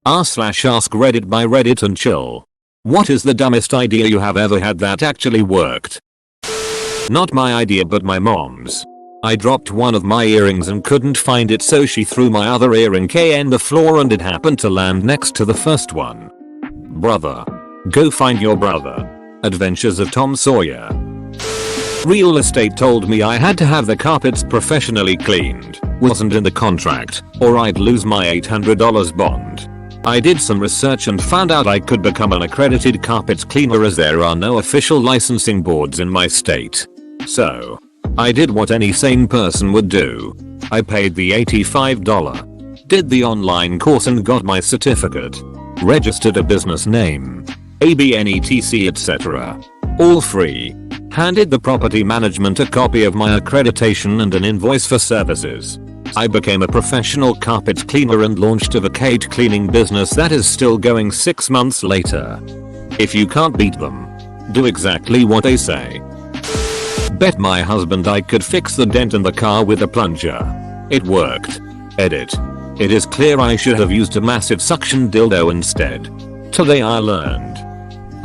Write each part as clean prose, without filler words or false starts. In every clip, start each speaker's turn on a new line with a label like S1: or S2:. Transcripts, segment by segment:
S1: r/AskReddit by Reddit and chill. What is the dumbest idea you have ever had that actually worked? Not my idea but my mom's. I dropped one of my earrings and couldn't find it, so she threw my other earring on the floor and it happened to land next to the first one. Brother. Go find your brother. Adventures of Tom Sawyer. Real estate told me I had to have the carpets professionally cleaned. Wasn't in the contract, or I'd lose my $800 bond. I did some research and found out I could become an accredited carpet cleaner as there are no official licensing boards in my state. So, I did what any sane person would do. I paid the $85, did the online course and got my certificate. Registered a business name, ABN etc etc. All free. Handed the property management a copy of my accreditation and an invoice for services. I became a professional carpet cleaner and launched a vacate cleaning business that is still going 6 months later. If you can't beat them, do exactly what they say. Bet my husband I could fix the dent in the car with a plunger. It worked. Edit. It is clear I should have used a massive suction dildo instead. Today I learned.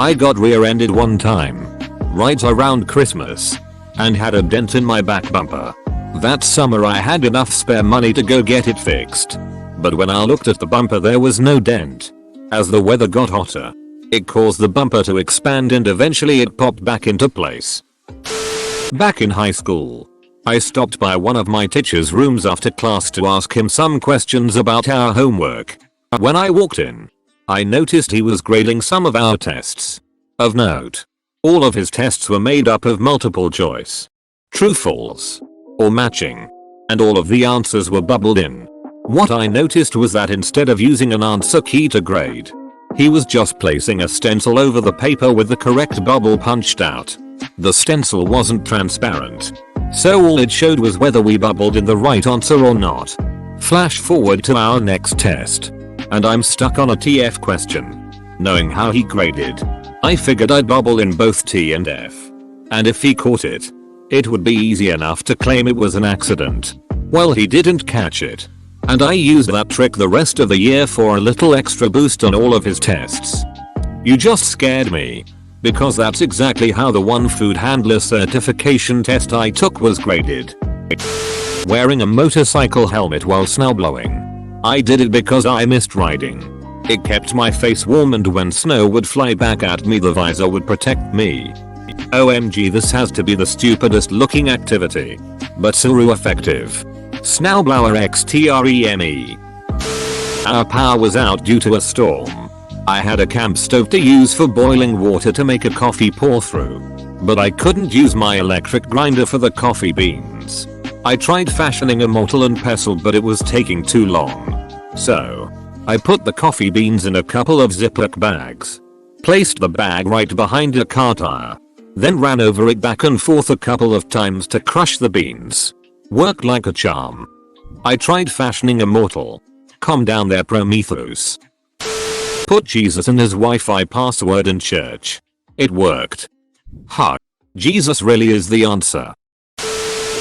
S1: I got rear-ended one time, right around Christmas, and had a dent in my back bumper. That summer I had enough spare money to go get it fixed. But when I looked at the bumper there was no dent. As the weather got hotter, it caused the bumper to expand and eventually it popped back into place. Back in high school, I stopped by one of my teacher's rooms after class to ask him some questions about our homework. When I walked in, I noticed he was grading some of our tests. Of note, all of his tests were made up of multiple choice, true, false, or matching, and all of the answers were bubbled in. What I noticed was that instead of using an answer key to grade, he was just placing a stencil over the paper with the correct bubble punched out. The stencil wasn't transparent, so all it showed was whether we bubbled in the right answer or not. Flash forward to our next test, and I'm stuck on a TF question. Knowing how he graded, I figured I'd bubble in both T and F. And if he caught it, it would be easy enough to claim it was an accident. Well, he didn't catch it, and I used that trick the rest of the year for a little extra boost on all of his tests. You just scared me, because that's exactly how the one food handler certification test I took was graded. Wearing a motorcycle helmet while snowblowing. I did it because I missed riding. It kept my face warm and when snow would fly back at me the visor would protect me. OMG, this has to be the stupidest looking activity, but so effective. Snowblower XTREME. Our power was out due to a storm. I had a camp stove to use for boiling water to make a coffee pour through, but I couldn't use my electric grinder for the coffee beans. I tried fashioning a mortar and pestle but it was taking too long. So, I put the coffee beans in a couple of Ziploc bags, placed the bag right behind a car tire, then ran over it back and forth a couple of times to crush the beans. Worked like a charm. I tried fashioning a mortal. Calm down there, Prometheus. Put Jesus and his Wi-Fi password in church. It worked. Ha. Jesus really is the answer.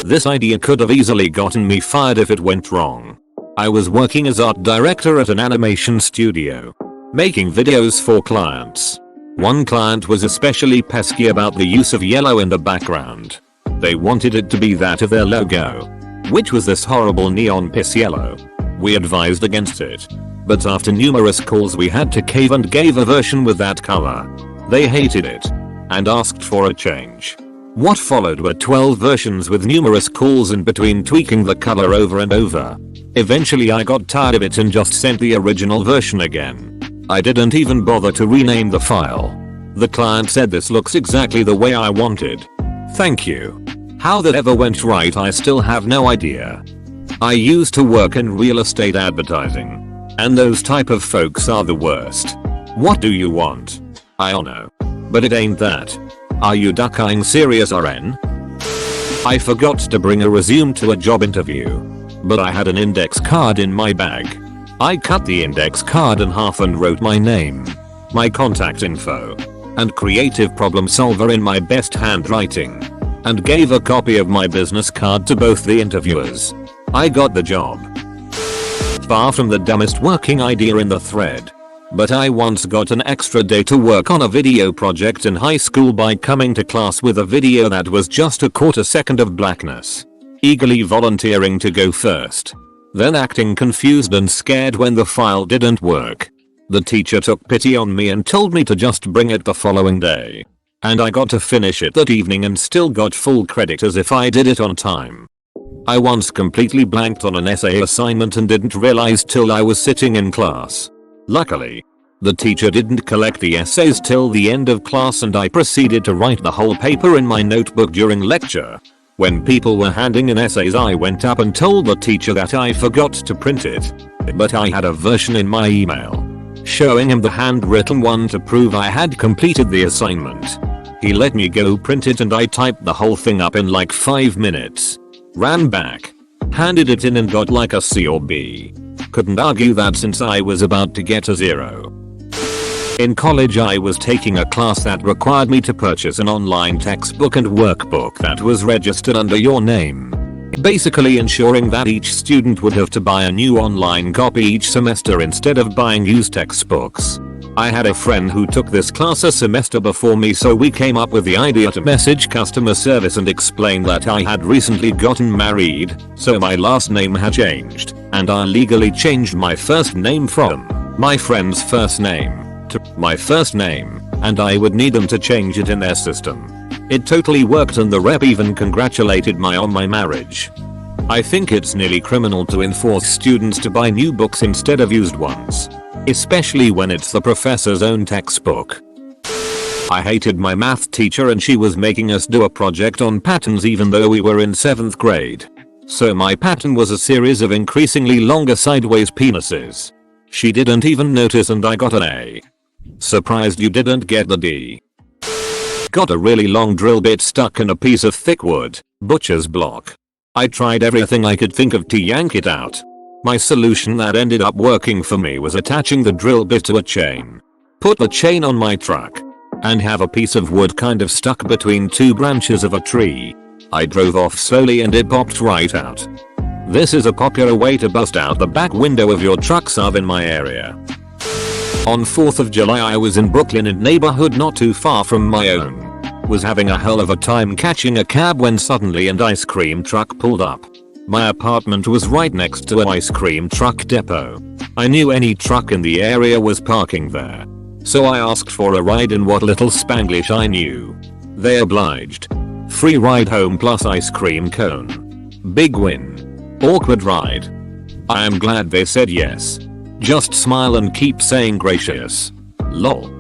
S1: This idea could have easily gotten me fired if it went wrong. I was working as art director at an animation studio, making videos for clients. One client was especially pesky about the use of yellow in the background. They wanted it to be that of their logo, which was this horrible neon piss yellow. We advised against it, but after numerous calls we had to cave and gave a version with that color. They hated it and asked for a change. What followed were 12 versions with numerous calls in between tweaking the color over and over. Eventually I got tired of it and just sent the original version again. I didn't even bother to rename the file. The client said this looks exactly the way I wanted. Thank you. How that ever went right I still have no idea. I used to work in real estate advertising, and those type of folks are the worst. What do you want? I don't know. But it ain't that. Are you ducking serious, RN? I forgot to bring a resume to a job interview, but I had an index card in my bag. I cut the index card in half and wrote my name, my contact info, and creative problem solver in my best handwriting, and gave a copy of my business card to both the interviewers. I got the job. far from the dumbest working idea in the thread. But I once got an extra day to work on a video project in high school by coming to class with a video that was just a quarter second of blackness. Eagerly volunteering to go first. Then acting confused and scared when the file didn't work. The teacher took pity on me and told me to just bring it the following day. And I got to finish it that evening and still got full credit as if I did it on time. I once completely blanked on an essay assignment and didn't realize till I was sitting in class. Luckily, the teacher didn't collect the essays till the end of class and I proceeded to write the whole paper in my notebook during lecture. When people were handing in essays, I went up and told the teacher that I forgot to print it. But I had a version in my email, showing him the handwritten one to prove I had completed the assignment. He let me go print it and I typed the whole thing up in like 5 minutes. Ran back, handed it in and got like a C or B. Couldn't argue that since I was about to get a 0. In college I was taking a class that required me to purchase an online textbook and workbook that was registered under your name. Basically ensuring that each student would have to buy a new online copy each semester instead of buying used textbooks. I had a friend who took this class a semester before me, so we came up with the idea to message customer service and explain that I had recently gotten married, so my last name had changed, and I legally changed my first name from my friend's first name to my first name, and I would need them to change it in their system. It totally worked and the rep even congratulated me on my marriage. I think it's nearly criminal to enforce students to buy new books instead of used ones. Especially when it's the professor's own textbook. I hated my math teacher and she was making us do a project on patterns even though we were in 7th grade. So my pattern was a series of increasingly longer sideways penises. She didn't even notice and I got an A. Surprised you didn't get the D. Got a really long drill bit stuck in a piece of thick wood, butcher's block. I tried everything I could think of to yank it out. My solution that ended up working for me was attaching the drill bit to a chain. Put the chain on my truck. And have a piece of wood kind of stuck between 2 branches of a tree. I drove off slowly and it popped right out. This is a popular way to bust out the back window of your truck's oven in my area. On 4th of July I was in Brooklyn, a neighborhood not too far from my own. Was having a hell of a time catching a cab when suddenly an ice cream truck pulled up. My apartment was right next to an ice cream truck depot. I knew any truck in the area was parking there. So I asked for a ride in what little Spanglish I knew. They obliged. Free ride home plus ice cream cone. Big win. Awkward ride. I am glad they said yes. Just smile and keep saying gracious. Lol.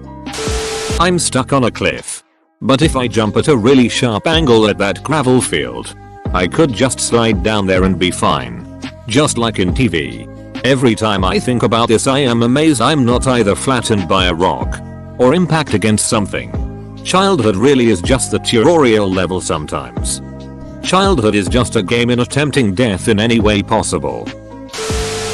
S1: I'm stuck on a cliff. But if I jump at a really sharp angle at that gravel field, I could just slide down there and be fine. Just like in TV. Every time I think about this I am amazed I'm not either flattened by a rock or impact against something. Childhood really is just the tutorial level sometimes. Childhood is just a game in attempting death in any way possible.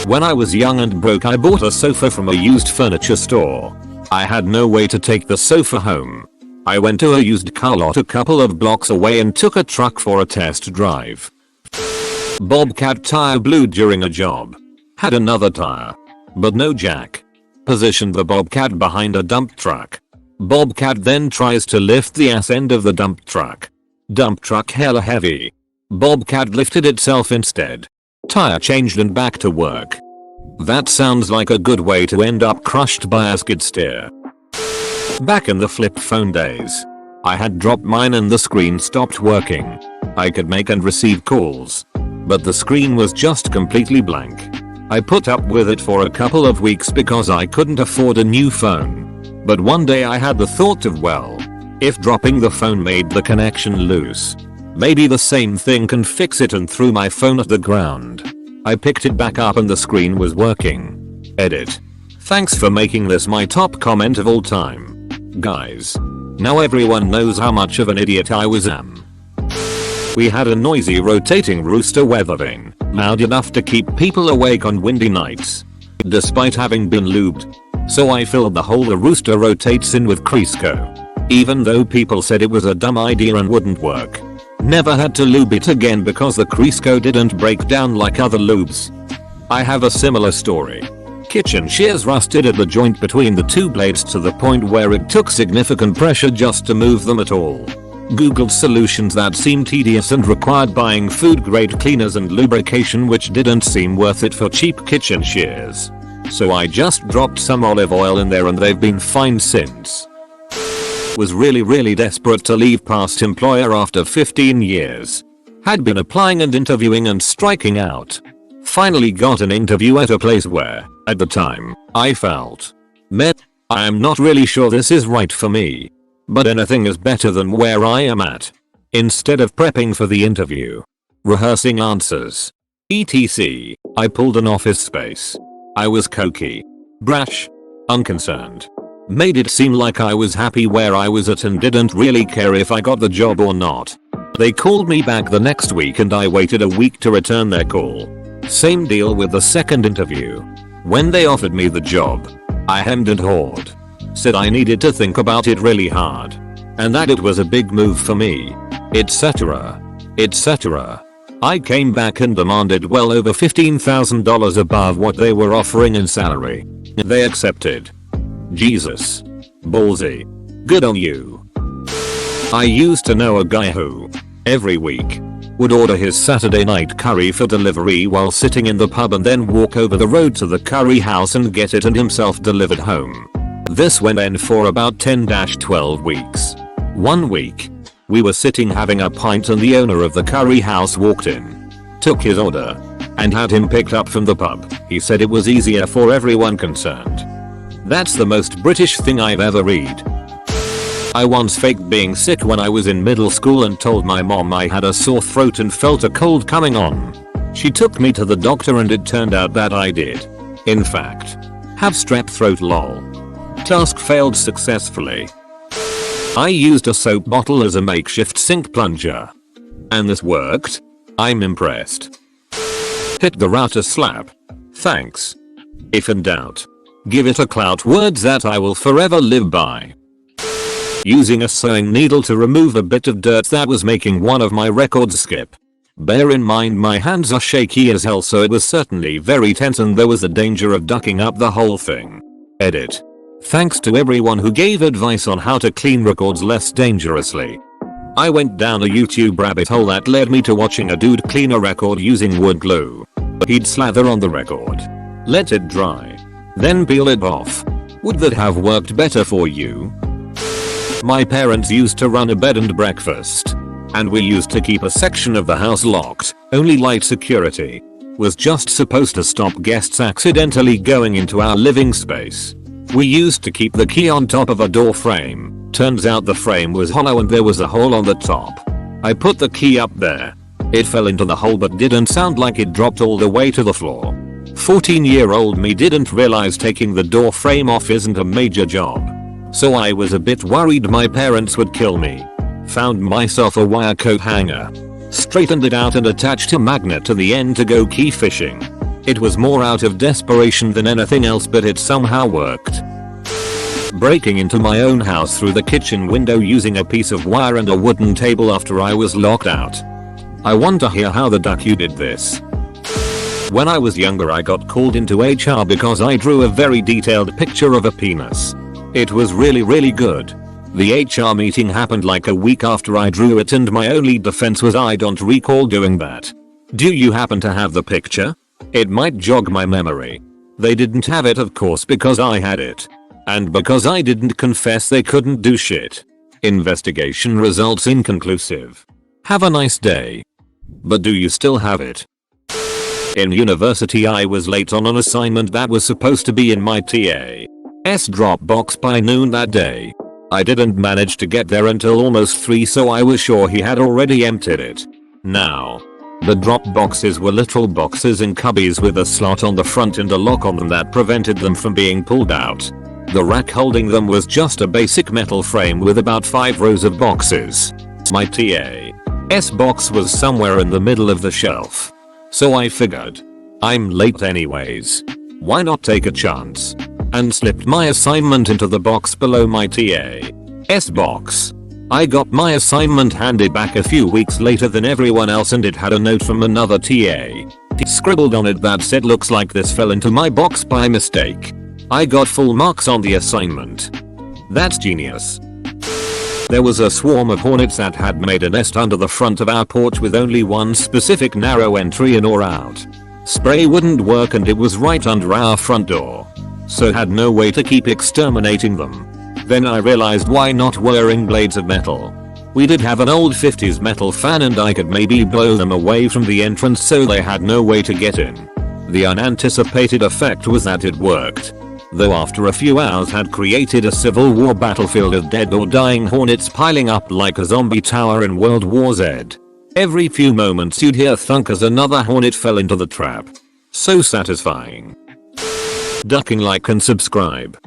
S1: When I was young and broke I bought a sofa from a used furniture store. I had no way to take the sofa home. I went to a used car lot a couple of blocks away and took a truck for a test drive. Bobcat tire blew during a job. Had another tire, but no jack. Positioned the Bobcat behind a dump truck. Bobcat then tries to lift the ass end of the dump truck. Dump truck hella heavy. Bobcat lifted itself instead. Tire changed and back to work. That sounds like a good way to end up crushed by a skid steer. Back in the flip phone days, I had dropped mine and the screen stopped working. I could make and receive calls, but the screen was just completely blank. I put up with it for a couple of weeks because I couldn't afford a new phone. But one day I had the thought of, well, if dropping the phone made the connection loose, maybe the same thing can fix it, and threw my phone at the ground. I picked it back up and the screen was working. Edit. Thanks for making this my top comment of all time. Guys. Now everyone knows how much of an idiot I was. We had a noisy rotating rooster weather vane, loud enough to keep people awake on windy nights. Despite having been lubed. So I filled the hole the rooster rotates in with Crisco. Even though people said it was a dumb idea and wouldn't work. Never had to lube it again because the Crisco didn't break down like other lubes. I have a similar story. Kitchen shears rusted at the joint between the two blades to the point where it took significant pressure just to move them at all. Googled solutions that seemed tedious and required buying food grade cleaners and lubrication, which didn't seem worth it for cheap kitchen shears. So I just dropped some olive oil in there and they've been fine since. Was really desperate to leave past employer after 15 years. Had been applying and interviewing and striking out. Finally got an interview at a place where, at the time, I felt, I am not really sure this is right for me. But anything is better than where I am at. Instead of prepping for the interview, rehearsing answers, etc., I pulled an office space. I was cocky, brash, unconcerned. Made it seem like I was happy where I was at and didn't really care if I got the job or not. They called me back the next week and I waited a week to return their call. Same deal with the second interview. When they offered me the job, I hemmed and hawed. Said I needed to think about it really hard. And that it was a big move for me. Etc. etc. I came back and demanded well over $15,000 above what they were offering in salary. They accepted. Jesus. Ballsy. Good on you. I used to know a guy who, every week, would order his Saturday night curry for delivery while sitting in the pub and then walk over the road to the curry house and get it and himself delivered home. This went on for about 10-12 weeks. One week, we were sitting having a pint and the owner of the curry house walked in, took his order, and had him picked up from the pub. He said it was easier for everyone concerned. That's the most British thing I've ever read. I once faked being sick when I was in middle school and told my mom I had a sore throat and felt a cold coming on. She took me to the doctor and it turned out that I did, in fact, have strep throat lol. Task failed successfully. I used a soap bottle as a makeshift sink plunger. And this worked? I'm impressed. Hit the router slap. Thanks. If in doubt, give it a clout, words that I will forever live by. Using a sewing needle to remove a bit of dirt that was making one of my records skip. Bear in mind my hands are shaky as hell, so it was certainly very tense and there was a danger of ducking up the whole thing. Edit. Thanks to everyone who gave advice on how to clean records less dangerously. I went down a YouTube rabbit hole that led me to watching a dude clean a record using wood glue. He'd slather on the record, let it dry, then peel it off. Would that have worked better for you? My parents used to run a bed and breakfast, and we used to keep a section of the house locked. Only light security was just supposed to stop guests accidentally going into our living space. We used to keep the key on top of a door frame. Turns out the frame was hollow and there was a hole on the top. I put the key up there. It fell into the hole but didn't sound like it dropped all the way to the floor. 14-year-old me didn't realize taking the door frame off isn't a major job. So I was a bit worried my parents would kill me. Found myself a wire coat hanger. Straightened it out and attached a magnet to the end to go key fishing. It was more out of desperation than anything else, but it somehow worked. Breaking into my own house through the kitchen window using a piece of wire and a wooden table after I was locked out. I want to hear how the duck you did this. When I was younger I got called into HR because I drew a very detailed picture of a penis. It was really good. The HR meeting happened like a week after I drew it and my only defense was I don't recall doing that. Do you happen to have the picture? It might jog my memory. They didn't have it of course because I had it. And because I didn't confess they couldn't do shit. Investigation results inconclusive. Have a nice day. But do you still have it? In university I was late on an assignment that was supposed to be in my TA's Dropbox by noon that day. I didn't manage to get there until almost 3, so I was sure he had already emptied it. Now, the drop boxes were literal boxes in cubbies with a slot on the front and a lock on them that prevented them from being pulled out. The rack holding them was just a basic metal frame with about 5 rows of boxes. My TA's box was somewhere in the middle of the shelf. So I figured, I'm late anyways. Why not take a chance? And slipped my assignment into the box below my TA's box. I got my assignment handed back a few weeks later than everyone else and it had a note from another TA. ingenuity scribbled on it that said looks like this fell into my box by mistake. I got full marks on the assignment. That's genius. There was a swarm of hornets that had made a nest under the front of our porch with only one specific narrow entry in or out. Spray wouldn't work and it was right under our front door. So had no way to keep exterminating them. Then I realized why not wearing blades of metal. We did have an old 50s metal fan and I could maybe blow them away from the entrance so they had no way to get in. The unanticipated effect was that it worked. Though after a few hours had created a civil war battlefield of dead or dying hornets piling up like a zombie tower in World War Z. Every few moments you'd hear thunk as another hornet fell into the trap. So satisfying. Ducking, like and subscribe.